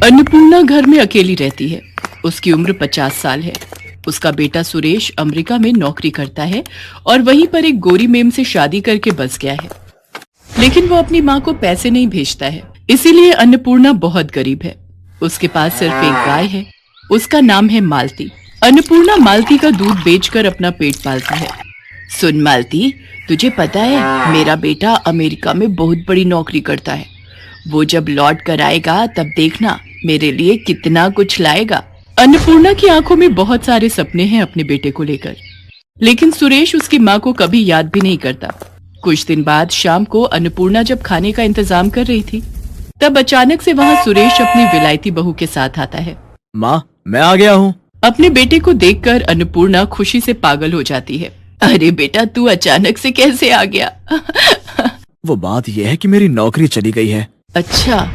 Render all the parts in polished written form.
अन्नपूर्णा घर में अकेली रहती है। उसकी उम्र 50 साल है। उसका बेटा सुरेश अमेरिका में नौकरी करता है और वहीं पर एक गोरी मेम से शादी करके बस गया है, लेकिन वो अपनी माँ को पैसे नहीं भेजता है, इसीलिए अन्नपूर्णा बहुत गरीब है। उसके पास सिर्फ एक गाय है, उसका नाम है मालती। अन्नपूर्णा मालती का दूध बेचकर अपना पेट पालती है। सुन मालती, तुझे पता है मेरा बेटा अमेरिका में बहुत बड़ी नौकरी करता है। वो जब लौट कर आएगा तब देखना मेरे लिए कितना कुछ लाएगा। अन्नपूर्णा की आंखों में बहुत सारे सपने हैं अपने बेटे को लेकर, लेकिन सुरेश उसकी माँ को कभी याद भी नहीं करता। कुछ दिन बाद शाम को अन्नपूर्णा जब खाने का इंतजाम कर रही थी, तब अचानक से वहाँ सुरेश अपनी विलायती बहू के साथ आता है। माँ, मैं आ गया हूँ। अपने बेटे को देखकर अन्नपूर्णा खुशी से पागल हो जाती है। अरे बेटा, तू अचानक से कैसे आ गया? वो बात यह है कि मेरी नौकरी चली गई है। अच्छा,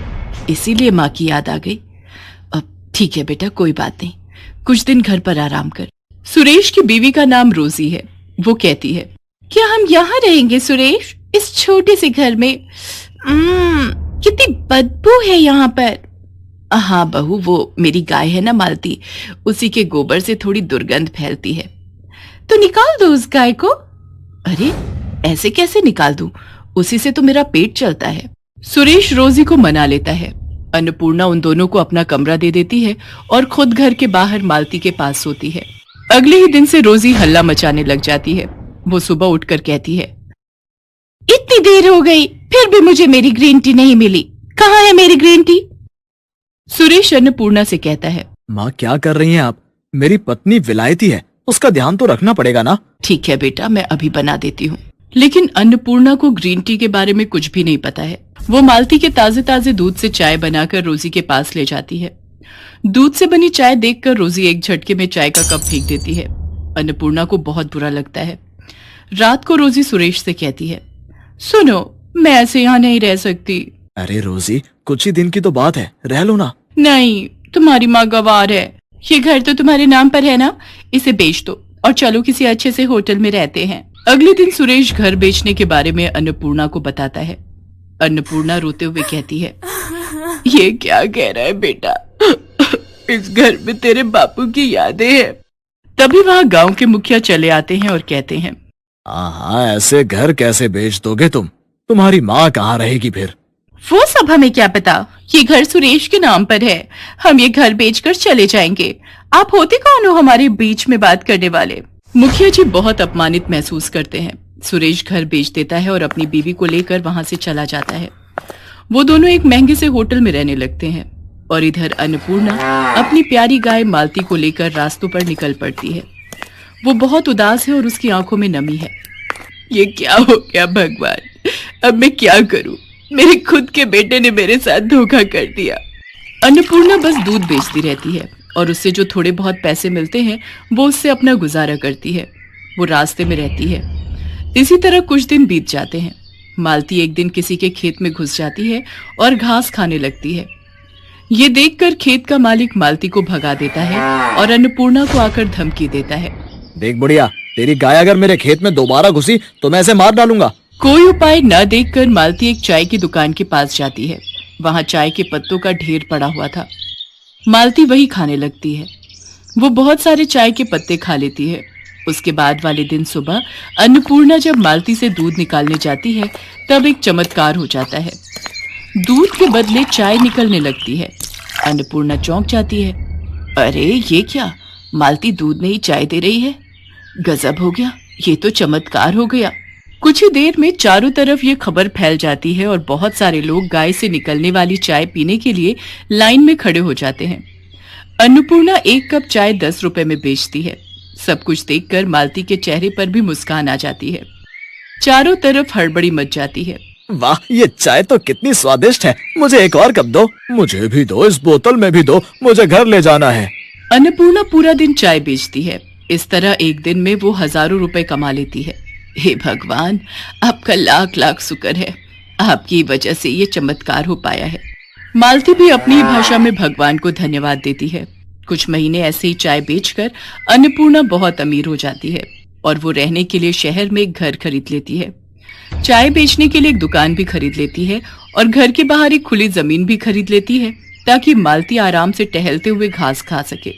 इसीलिए माँ की याद आ गई। अब ठीक है बेटा, कोई बात नहीं, कुछ दिन घर पर आराम कर। सुरेश की बीवी का नाम रोजी है। वो कहती है, क्या हम यहाँ रहेंगे सुरेश, इस छोटे से घर में? कितनी बदबू है यहाँ पर। हाँ बहू, वो मेरी गाय है ना मालती, उसी के गोबर से थोड़ी दुर्गंध फैलती है, तो निकाल दो उस गाय को। अरे ऐसे कैसे निकाल दूं, उसी से तो मेरा पेट चलता है। सुरेश रोजी को मना लेता है। अन्नपूर्णा उन दोनों को अपना कमरा दे देती है और खुद घर के बाहर मालती के पास सोती है। अगले ही दिन से रोजी हल्ला मचाने लग जाती है। वो सुबह उठकर कहती है, इतनी देर हो गई फिर भी मुझे मेरी ग्रीन टी नहीं मिली, कहाँ है मेरी ग्रीन टी? सुरेश अन्नपूर्णा से कहता है, माँ क्या कर रही हैं आप? मेरी पत्नी विलायती है, उसका ध्यान तो रखना पड़ेगा ना। ठीक है बेटा, मैं अभी बना देती हूँ। लेकिन अन्नपूर्णा को ग्रीन टी के बारे में कुछ भी नहीं पता है। वो मालती के ताजे ताजे दूध से चाय बनाकर रोजी के पास ले जाती है। दूध से बनी चाय देखकर रोजी एक झटके में चाय का कप फेंक देती है। अन्नपूर्णा को बहुत बुरा लगता है। रात को रोजी सुरेश से कहती है, सुनो, मैं ऐसे यहाँ नहीं रह सकती। अरे रोजी, कुछ ही दिन की तो बात है, रह लो ना। नहीं, तुम्हारी माँ गवार है। ये घर तो तुम्हारे नाम पर है ना, इसे बेच दो और चलो किसी अच्छे से होटल में रहते हैं। अगले दिन सुरेश घर बेचने के बारे में अन्नपूर्णा को बताता है। अन्नपूर्णा रोते हुए कहती है, ये क्या कह रहा है बेटा, इस घर में तेरे बापू की यादें हैं। तभी वहाँ गांव के मुखिया चले आते हैं और कहते हैं, हाँ, ऐसे घर कैसे बेच दोगे तुम? तुम्हारी माँ कहाँ रहेगी फिर? वो सब हमें क्या पता, ये घर सुरेश के नाम पर है। हम ये घर बेचकर चले जाएंगे। आप होते कौन हो हमारे बीच में बात करने वाले? मुखिया जी बहुत अपमानित महसूस करते हैं। सुरेश घर बेच देता है और अपनी बीवी को लेकर वहां से चला जाता है। वो दोनों एक महंगे से होटल में रहने लगते हैं और इधर अन्नपूर्णा अपनी प्यारी गाय मालती को लेकर रास्तों पर निकल पड़ती है। वो बहुत उदास है और उसकी आंखों में नमी है। ये क्या हो गया भगवान, अब मैं क्या करूं? मेरे खुद के बेटे ने मेरे साथ धोखा कर दिया। अन्नपूर्णा बस दूध बेचती रहती है और उससे जो थोड़े बहुत पैसे मिलते हैं वो उससे अपना गुजारा करती है। वो रास्ते में रहती है। इसी तरह कुछ दिन बीत जाते हैं। मालती एक दिन किसी के खेत में घुस जाती है और घास खाने लगती है। ये देखकर खेत का मालिक मालती को भगा देता है और अन्नपूर्णा को आकर धमकी देता है, देख बुढ़िया, तेरी गाय अगर मेरे खेत में दोबारा घुसी तो मैं इसे मार डालूंगा। कोई उपाय न देखकर मालती एक चाय की दुकान के पास जाती है। वहां चाय के पत्तों का ढेर पड़ा हुआ था। मालती वही खाने लगती है। वो बहुत सारे चाय के पत्ते खा लेती है। उसके बाद वाले दिन सुबह अन्नपूर्णा जब मालती से दूध निकालने जाती है तब एक चमत्कार हो जाता है। दूध के बदले चाय निकलने लगती है। अन्नपूर्णा चौंक जाती है। अरे ये क्या, मालती दूध नहीं चाय दे रही है? गजब हो गया, ये तो चमत्कार हो गया। कुछ ही देर में चारों तरफ ये खबर फैल जाती है और बहुत सारे लोग गाय से निकलने वाली चाय पीने के लिए लाइन में खड़े हो जाते हैं। अन्नपूर्णा एक कप चाय 10 रुपए में बेचती है। सब कुछ देखकर मालती के चेहरे पर भी मुस्कान आ जाती है। चारों तरफ हड़बड़ी मच जाती है। वाह, ये चाय तो कितनी स्वादिष्ट है, मुझे एक और कप दो। मुझे भी दो, इस बोतल में भी दो, मुझे घर ले जाना है। अन्नपूर्णा पूरा दिन चाय बेचती है। इस तरह एक दिन में वो हजारों रुपए कमा लेती है। हे भगवान, आपका लाख लाख शुक्र है, आपकी वजह से ये चमत्कार हो पाया है। मालती भी अपनी भाषा में भगवान को धन्यवाद देती है। कुछ महीने ऐसे ही चाय बेचकर अन्नपूर्णा बहुत अमीर हो जाती है और वो रहने के लिए शहर में एक घर खरीद लेती है। चाय बेचने के लिए एक दुकान भी खरीद लेती है और घर के बाहर एक खुली जमीन भी खरीद लेती है ताकि मालती आराम से टहलते हुए घास खा सके।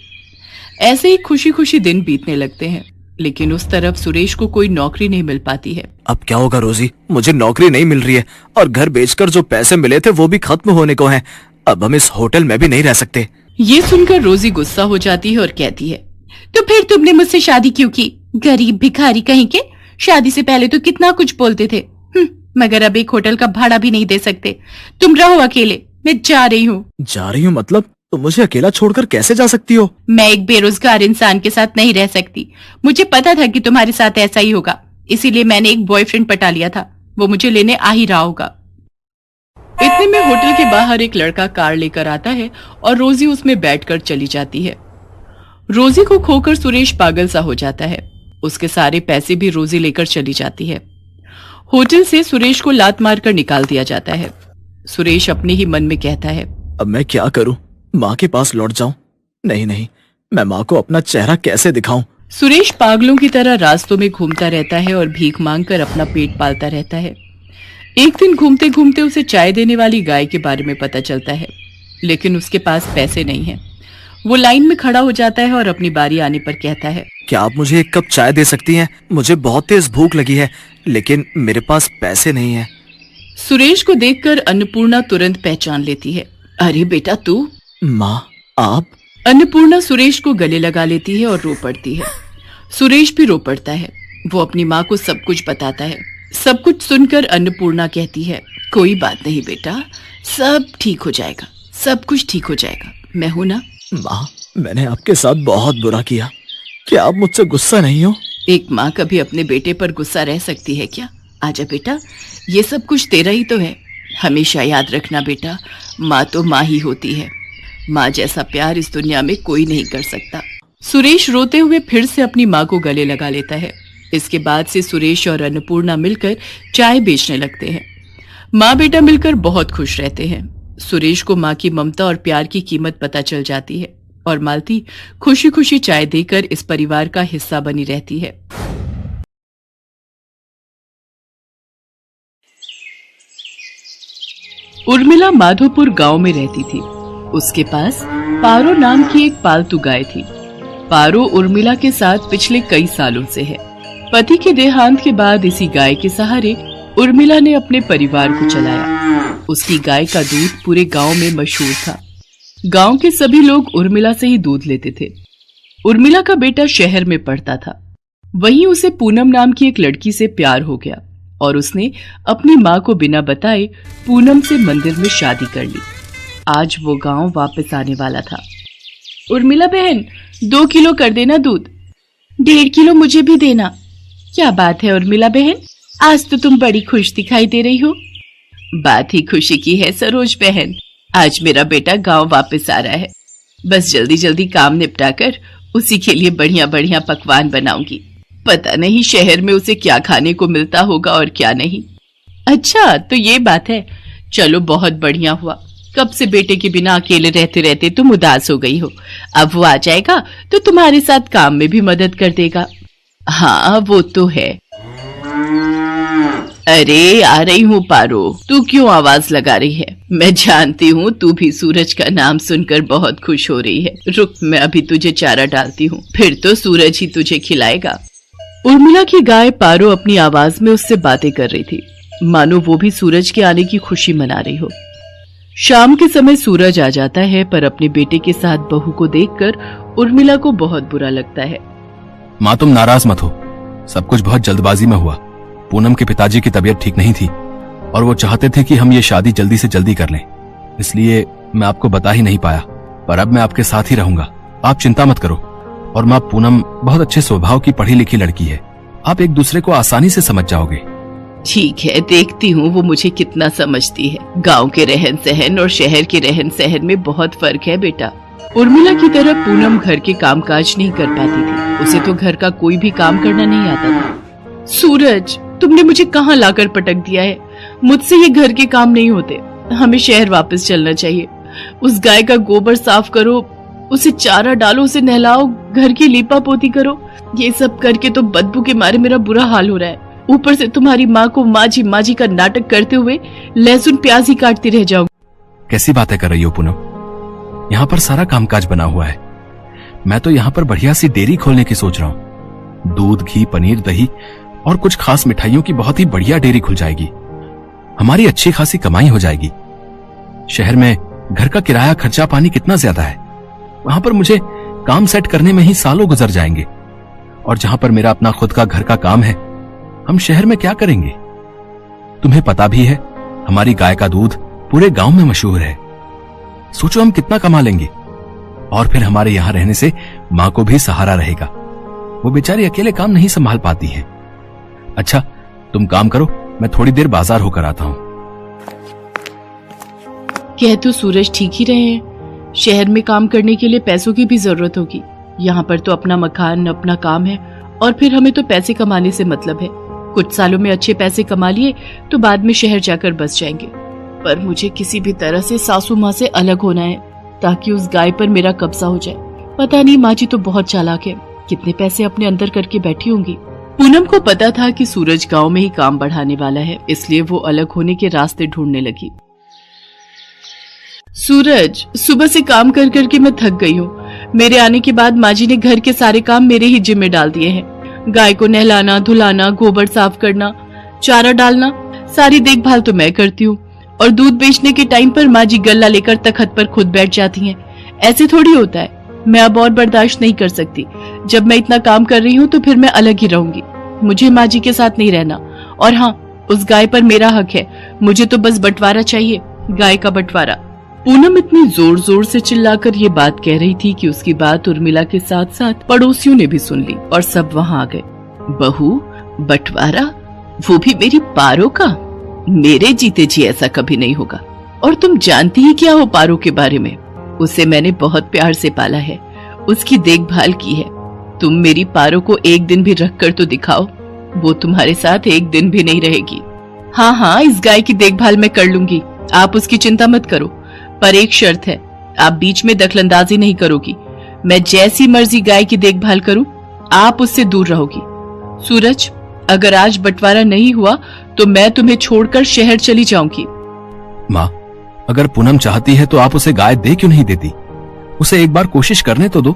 ऐसे ही खुशी खुशी दिन बीतने लगते हैं, लेकिन उस तरफ सुरेश को कोई नौकरी नहीं मिल पाती है। अब क्या होगा रोजी, मुझे नौकरी नहीं मिल रही है और घर बेचकर जो पैसे मिले थे वो भी खत्म होने को हैं। अब हम इस होटल में भी नहीं रह सकते। ये सुनकर रोजी गुस्सा हो जाती है और कहती है, तो फिर तुमने मुझसे शादी क्यों की? गरीब भिखारी कहीं के। शादी से पहले तो कितना कुछ बोलते थे, मगर अब एक होटल का भाड़ा भी नहीं दे सकते। तुम रहो अकेले, मैं जा रही हूँ। जा रही हूँ मतलब? तुम मुझे अकेला छोड़कर कैसे जा सकती हो? मैं एक बेरोजगार इंसान के साथ नहीं रह सकती। मुझे पता था कि तुम्हारे साथ ऐसा ही होगा, इसीलिए मैंने एक बॉयफ्रेंड पटा लिया था। वो मुझे लेने आ ही रहा होगा। इतने में होटल के बाहर एक लड़का कार लेकर आता है और रोजी उसमें बैठकर चली जाती है। रोजी को खोकर सुरेश पागल सा हो जाता है। उसके सारे पैसे भी रोजी लेकर चली जाती है। होटल से सुरेश को लात मारकर निकाल दिया जाता है। सुरेश अपने ही मन में कहता है, अब मैं क्या करूं? माँ के पास लौट जाऊं? नहीं, मैं माँ को अपना चेहरा कैसे दिखाऊं? सुरेश पागलों की तरह रास्तों में घूमता रहता है और भीख मांगकर अपना पेट पालता रहता है। एक दिन घूमते घूमते उसे चाय देने वाली गाय के बारे में पता चलता है, लेकिन उसके पास पैसे नहीं है। वो लाइन में खड़ा हो जाता है और अपनी बारी आने पर कहता है, क्या आप मुझे एक कप चाय दे सकती हैं? मुझे बहुत तेज भूख लगी है, लेकिन मेरे पास पैसे नहीं है। सुरेश को देखकर अन्नपूर्णा तुरंत पहचान लेती है। अरे बेटा तू? माँ आप? अन्नपूर्णा सुरेश को गले लगा लेती है और रो पड़ती है। सुरेश भी रो पड़ता है। वो अपनी माँ को सब कुछ बताता है। सब कुछ सुनकर अन्नपूर्णा कहती है, कोई बात नहीं बेटा, सब ठीक हो जाएगा, सब कुछ ठीक हो जाएगा, मैं हूं ना। माँ, मैंने आपके साथ बहुत बुरा किया, क्या आप मुझसे गुस्सा नहीं हो? एक माँ कभी अपने बेटे पर गुस्सा रह सकती है क्या? आजा बेटा, ये सब कुछ तेरा ही तो है। हमेशा याद रखना बेटा, माँ तो माँ ही होती है। माँ जैसा प्यार इस दुनिया में कोई नहीं कर सकता। सुरेश रोते हुए फिर से अपनी माँ को गले लगा लेता है। इसके बाद से सुरेश और अन्नपूर्णा मिलकर चाय बेचने लगते हैं। माँ बेटा मिलकर बहुत खुश रहते हैं। सुरेश को माँ की ममता और प्यार की कीमत पता चल जाती है और मालती खुशी खुशी चाय देकर इस परिवार का हिस्सा बनी रहती है। उर्मिला माधोपुर गांव में रहती थी। उसके पास पारो नाम की एक पालतू गाय थी। पारो उर्मिला के साथ पिछले कई सालों से है। पति के देहांत के बाद इसी गाय के सहारे उर्मिला ने अपने परिवार को चलाया। उसकी गाय का दूध पूरे गांव में मशहूर था। गांव के सभी लोग उर्मिला से ही दूध लेते थे। उर्मिला का बेटा शहर में पढ़ता था। वहीं उसे पूनम नाम की एक लड़की से प्यार हो गया और उसने अपनी माँ को बिना बताए पूनम से मंदिर में शादी कर ली। आज वो गांव वापस आने वाला था। उर्मिला बहन, 2 किलो कर देना दूध। 1.5 किलो मुझे भी देना। क्या बात है उर्मिला बहन, आज तो तुम बड़ी खुश दिखाई दे रही हो। बात ही खुशी की है सरोज बहन, आज मेरा बेटा गांव वापस आ रहा है। बस जल्दी जल्दी काम निपटा कर उसी के लिए बढ़िया बढ़िया पकवान बनाऊंगी। पता नहीं शहर में उसे क्या खाने को मिलता होगा और क्या नहीं। अच्छा तो ये बात है, चलो बहुत बढ़िया हुआ। कब से बेटे के बिना अकेले रहते रहते तुम उदास हो गई हो। अब वो आ जाएगा तो तुम्हारे साथ काम में भी मदद कर देगा। हाँ वो तो है। अरे आ रही हूँ पारो, तू क्यों आवाज लगा रही है? मैं जानती हूँ तू भी सूरज का नाम सुनकर बहुत खुश हो रही है। रुक, मैं अभी तुझे चारा डालती हूँ, फिर तो सूरज ही तुझे खिलाएगा। उर्मिला की गाय पारो अपनी आवाज में उससे बातें कर रही थी, मानो वो भी सूरज के आने की खुशी मना रही हो। शाम के समय सूरज आ जाता है, पर अपने बेटे के साथ बहू को देखकर उर्मिला को बहुत बुरा लगता है। माँ तुम नाराज मत हो, सब कुछ बहुत जल्दबाजी में हुआ। पूनम के पिताजी की तबीयत ठीक नहीं थी और वो चाहते थे कि हम ये शादी जल्दी से जल्दी कर लें, इसलिए मैं आपको बता ही नहीं पाया, पर अब मैं आपके साथ ही रहूंगा। आप चिंता मत करो। और माँ पूनम बहुत अच्छे स्वभाव की पढ़ी लिखी लड़की है, आप एक दूसरे को आसानी से समझ जाओगे। ठीक है, देखती हूँ वो मुझे कितना समझती है। गांव के रहन सहन और शहर के रहन सहन में बहुत फर्क है बेटा। उर्मिला की तरह पूनम घर के कामकाज नहीं कर पाती थी। उसे तो घर का कोई भी काम करना नहीं आता था। सूरज, तुमने मुझे कहाँ लाकर पटक दिया है? मुझसे ये घर के काम नहीं होते। हमें शहर वापस चलना चाहिए। उस गाय का गोबर साफ करो, उसे चारा डालो, उसे नहलाओ, घर की लीपा पोती करो। ये सब करके तो बदबू के मारे मेरा बुरा हाल हो रहा है। ऊपर से तुम्हारी माँ को माजी माजी का नाटक करते हुए लहसुन प्याज ही काटती रह जाऊंगी। कैसी बातें कर रही हो पूनम? यहाँ पर सारा कामकाज बना हुआ है। मैं तो यहाँ पर बढ़िया सी डेयरी खोलने की सोच रहा हूँ। दूध, घी, पनीर, दही और कुछ खास मिठाइयों की बहुत ही बढ़िया डेयरी खुल जाएगी। हमारी अच्छी खासी कमाई हो जाएगी। शहर में घर का किराया, खर्चा पानी कितना ज्यादा है। वहां पर मुझे काम सेट करने में ही सालों गुजर जाएंगे। और जहां पर मेरा अपना खुद का घर का काम है, हम शहर में क्या करेंगे? तुम्हें पता भी है, हमारी गाय का दूध पूरे गांव में मशहूर है। सोचो हम कितना कमा लेंगे। और फिर हमारे यहां रहने से मां को भी सहारा रहेगा। वो बेचारी अकेले काम नहीं संभाल पाती है। अच्छा, तुम काम करो, मैं थोड़ी देर बाजार होकर आता हूं। कह तो सूरज ठीक ही रहे हैं। शहर में काम करने के लिए पैसों की भी जरूरत होगी। यहाँ पर तो अपना मकान, अपना काम है और फिर हमें तो पैसे कमाने से मतलब है। कुछ सालों में अच्छे पैसे कमा लिए तो बाद में शहर जाकर बस जाएंगे। पर मुझे किसी भी तरह से सासू माँ से अलग होना है ताकि उस गाय पर मेरा कब्जा हो जाए। पता नहीं, माँ जी तो बहुत चालाक है, कितने पैसे अपने अंदर करके बैठी होंगी। पूनम को पता था कि सूरज गांव में ही काम बढ़ाने वाला है, इसलिए वो अलग होने के रास्ते ढूंढने लगी। सूरज, सुबह से काम कर करके मैं थक गई हूँ। मेरे आने के बाद माँ जी ने घर के सारे काम मेरे ही जिम्मे डाल दिए हैं। गाय को नहलाना, धुलाना, गोबर साफ करना, चारा डालना, सारी देखभाल तो मैं करती हूँ। और दूध बेचने के टाइम पर माँ जी गल्ला लेकर तखत पर खुद बैठ जाती हैं। ऐसे थोड़ी होता है। मैं अब और बर्दाश्त नहीं कर सकती। जब मैं इतना काम कर रही हूँ तो फिर मैं अलग ही रहूंगी। मुझे माँ जी के साथ नहीं रहना। और हाँ, उस गाय पर मेरा हक है। मुझे तो बस बंटवारा चाहिए, गाय का बंटवारा। पूनम इतनी जोर जोर से चिल्लाकर ये बात कह रही थी कि उसकी बात उर्मिला के साथ साथ पड़ोसियों ने भी सुन ली और सब वहाँ आ गए। बहू, बंटवारा? वो भी मेरी पारो का? मेरे जीते जी ऐसा कभी नहीं होगा। और तुम जानती ही क्या हो पारो के बारे में? उसे मैंने बहुत प्यार से पाला है, उसकी देखभाल की है। तुम मेरी पारो को एक दिन भी रख कर तो दिखाओ, वो तुम्हारे साथ एक दिन भी नहीं रहेगी। हाँ हाँ, इस गाय की देखभाल मैं कर लूंगी, आप उसकी चिंता मत करो। पर एक शर्त है, आप बीच में दखलंदाजी नहीं करोगी। मैं जैसी मर्जी गाय की देखभाल करूं, आप उससे दूर रहोगी। सूरज, अगर आज बंटवारा नहीं हुआ तो मैं तुम्हें छोड़कर शहर चली जाऊंगी। माँ, अगर पूनम चाहती है तो आप उसे गाय दे क्यों नहीं देती? उसे एक बार कोशिश करने तो दो।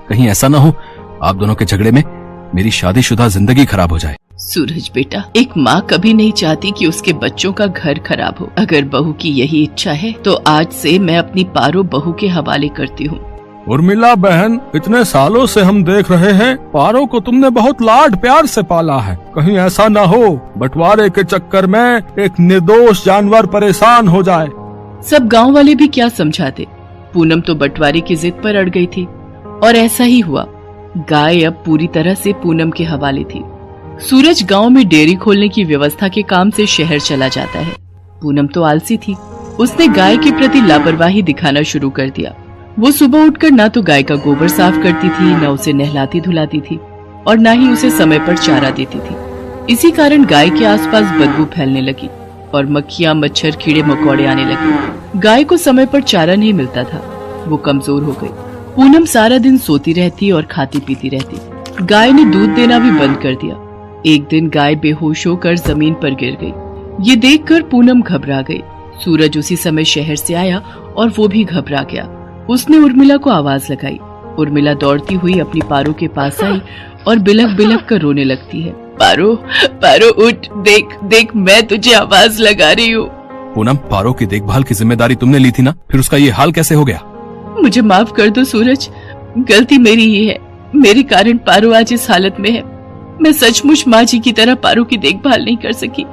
कहीं ऐसा ना हो आप दोनों के झगड़े में मेरी शादीशुदा जिंदगी खराब हो जाए। सूरज बेटा, एक माँ कभी नहीं चाहती कि उसके बच्चों का घर खराब हो। अगर बहू की यही इच्छा है तो आज से मैं अपनी पारो बहू के हवाले करती हूँ। उर्मिला बहन, इतने सालों से हम देख रहे हैं पारो को तुमने बहुत लाड प्यार से पाला है। कहीं ऐसा ना हो बंटवारे के चक्कर में एक निर्दोष जानवर परेशान हो जाए। सब गांव वाले भी क्या समझाते। पूनम तो बंटवारे की जिद पर अड़ गई थी और ऐसा ही हुआ। गाय अब पूरी तरह से पूनम के हवाले थी। सूरज गांव में डेयरी खोलने की व्यवस्था के काम से शहर चला जाता है। पूनम तो आलसी थी, उसने गाय के प्रति लापरवाही दिखाना शुरू कर दिया। वो सुबह उठकर ना तो गाय का गोबर साफ करती थी, न उसे नहलाती धुलाती थी और न ही उसे समय पर चारा देती थी। इसी कारण गाय के आसपास बदबू फैलने लगी और मक्खियां, मच्छर, कीड़े मकोड़े आने लगे। गाय को समय पर चारा नहीं मिलता था, वो कमजोर हो गई। पूनम सारा दिन सोती रहती और खाती पीती रहती। गाय ने दूध देना भी बंद कर दिया। एक दिन गाय बेहोश होकर जमीन पर गिर गई। ये देखकर पूनम घबरा गई। सूरज उसी समय शहर से आया और वो भी घबरा गया। उसने उर्मिला को आवाज लगाई। उर्मिला दौड़ती हुई अपनी पारो के पास आई और बिलख बिलख कर रोने लगती है। पारो, पारो उठ, देख देख, मैं तुझे आवाज लगा रही हूँ। पूनम, पारो की देखभाल की जिम्मेदारी तुमने ली थी ना, फिर उसका ये हाल कैसे हो गया? मुझे माफ कर दो सूरज, गलती मेरी ही है। मेरे कारण पारो आज इस हालत में है। मैं सचमुच माँ जी की तरह पारो की देखभाल नहीं कर सकी।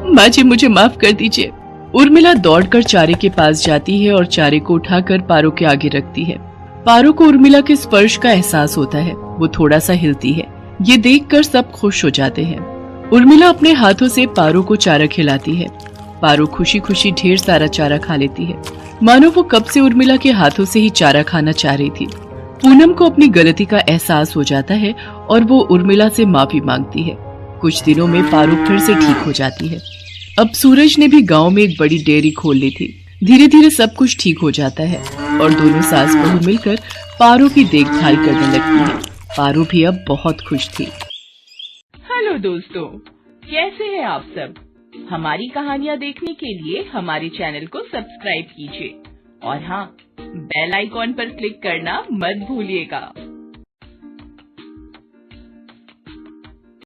माँ जी, मुझे माफ कर दीजिए। उर्मिला दौड़कर चारे के पास जाती है और चारे को उठाकर पारो के आगे रखती है। पारो को उर्मिला के स्पर्श का एहसास होता है, वो थोड़ा सा हिलती है। ये देखकर सब खुश हो जाते हैं। उर्मिला अपने हाथों से पारो को चारा खिलाती है। पारो खुशी खुशी ढेर सारा चारा खा लेती है, मानो वो कब से उर्मिला के हाथों से ही चारा खाना चाह रही थी। पूनम को अपनी गलती का एहसास हो जाता है और वो उर्मिला से माफी मांगती है। कुछ दिनों में पारो फिर से ठीक हो जाती है। अब सूरज ने भी गांव में एक बड़ी डेयरी खोल ली थी। धीरे धीरे सब कुछ ठीक हो जाता है और दोनों सास बहू मिलकर पारो की देखभाल करने लगती हैं। पारो भी अब बहुत खुश थी। हेलो दोस्तों, कैसे हैं आप सब? हमारी कहानियाँ देखने के लिए हमारे चैनल को सब्सक्राइब कीजिए और हाँ, बेल आइकॉन पर क्लिक करना मत भूलिएगा।